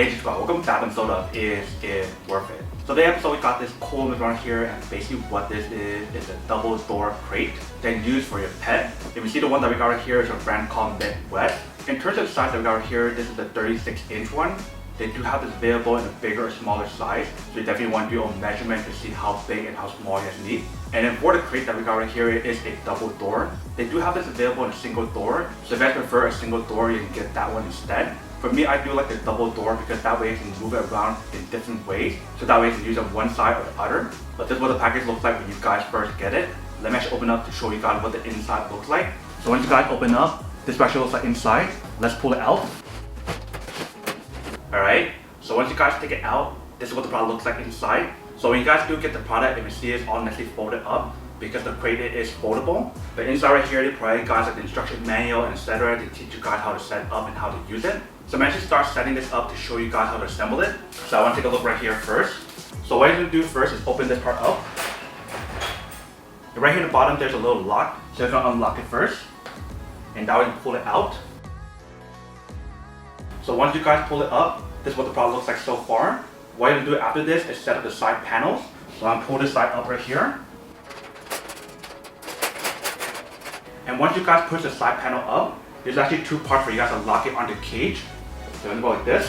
Hey Jessica, welcome to that episode of Is It Worth It? So the episode we got this cool image around here, and basically what this is a double door crate that you use for your pet. If you see the one that we got right here is a brand called Midwest. In terms of the size that we got right here, this is the 36-inch one. They do have this available in a bigger or smaller size, so you definitely want to do your own measurement to see how big and how small you guys need. And then for the crate that we got right here, it is a double door. They do have this available in a single door, so if you guys prefer a single door, you can get that one instead. For me, I do like the double door because that way you can move it around in different ways. So that way you can use it on one side or the other. But this is what the package looks like when you guys first get it. Let me actually open up to show you guys what the inside looks like. So once you guys open up, this is what actually looks like inside. Let's pull it out. Alright, so once you guys take it out, this is what the product looks like inside. So when you guys do get the product, you can see it's all nicely folded up because the crate is foldable. But inside right here, they provide you guys like the instruction manual and etc. to teach you guys how to set it up and how to use it. So I'm actually start setting this up to show you guys how to assemble it. So I want to take a look right here first. So what you're going to do first is open this part up. And right here at the bottom there's a little lock. So you're going to unlock it first. And that way you pull it out. So once you guys pull it up, this is what the product looks like so far. What you're going to do after this is set up the side panels. So I'm going to pull this side up right here. And once you guys push the side panel up, there's actually two parts for you guys to lock it on the cage. So I'm going to go like this.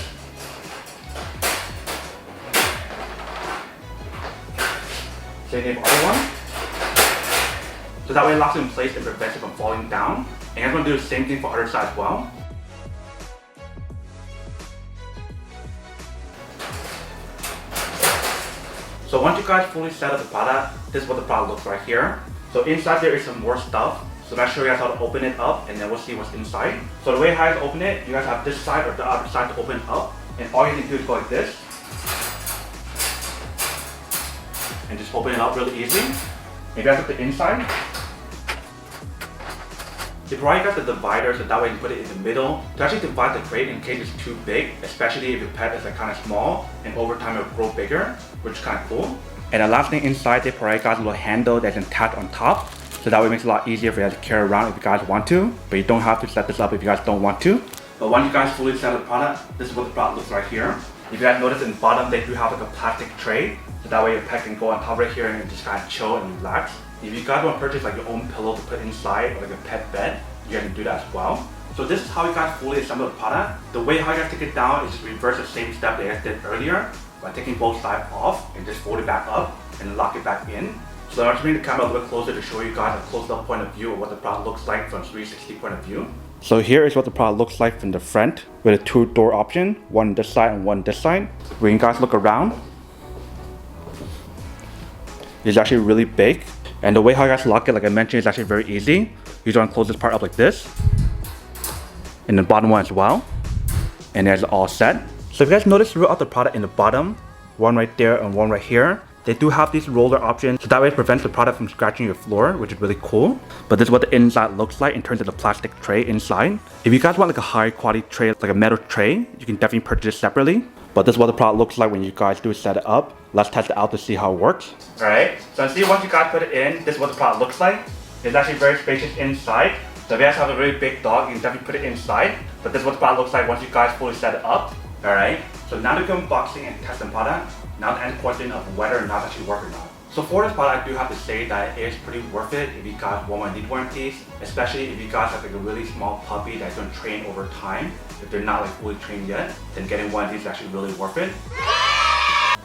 Same thing for the other one. So that way it locks it in place and prevents it from falling down. And I'm going to do the same thing for other side as well. So once you guys fully set up the product, this is what the product looks like here. So inside there is some more stuff. So I'm going to show you guys how to open it up and then we'll see what's inside. So the way how you open it, you guys have this side or the other side to open it up. And all you need to do is go like this. And just open it up really easily. And you guys have the inside. They provide you guys the divider so that way you can put it in the middle to actually divide the crate in case it's too big, especially if your pet is like kind of small and over time it will grow bigger, which is kind of cool. And the last thing inside, they provide you guys a little handle that's attached on top. So that way it makes it a lot easier for you guys to carry around if you guys want to, but you don't have to set this up if you guys don't want to. But once you guys fully set up the product, this is what the product looks like here. If you guys notice in the bottom, they do have like a plastic tray. So that way your pet can go on top right here and just kind of chill and relax. If you guys want to purchase like your own pillow to put inside or like a pet bed, you guys can do that as well. So this is how you guys fully assemble the product. The way how you guys take it down is just reverse the same step that you guys did earlier by taking both sides off and just fold it back up and lock it back in. So I'm just bring the camera a little bit closer to show you guys a close-up point of view of what the product looks like from a 360 point of view. So here is what the product looks like from the front with a two-door option, one this side and one this side. When you guys look around, it's actually really big. And the way how you guys lock it, like I mentioned, is actually very easy. You just want to close this part up like this. And the bottom one as well. And there's all set. So if you guys notice throughout the product in the bottom, one right there and one right here, they do have these roller options, so that way it prevents the product from scratching your floor, which is really cool. But this is what the inside looks like in terms of the plastic tray inside. If you guys want like a high quality tray, like a metal tray, you can definitely purchase it separately. But this is what the product looks like when you guys do set it up. Let's test it out to see how it works. Alright, so see once you guys put it in, this is what the product looks like. It's actually very spacious inside. So if you guys have a really big dog, you can definitely put it inside. But this is what the product looks like once you guys fully set it up. Alright, so now to go unboxing and test the product. Now to answer the question of whether or not it actually work or not. So for this product, I do have to say that it is pretty worth it if you guys want to need warranties, especially if you guys have like a really small puppy that's going to train over time. If they're not like fully trained yet, then getting one of these is actually really worth it.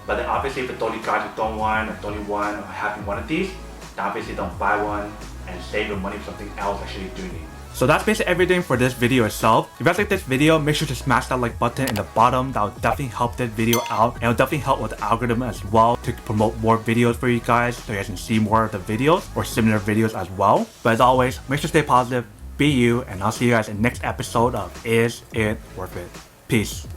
But then obviously if you guys don't want or don't want or having one of these, then obviously don't buy one and save your money for something else actually you do need. So that's basically everything for this video itself. If you guys like this video, make sure to smash that like button in the bottom. That will definitely help this video out, and it will definitely help with the algorithm as well to promote more videos for you guys so you guys can see more of the videos or similar videos as well. But as always, make sure to stay positive, be you, and I'll see you guys in the next episode of Is It Worth It? Peace.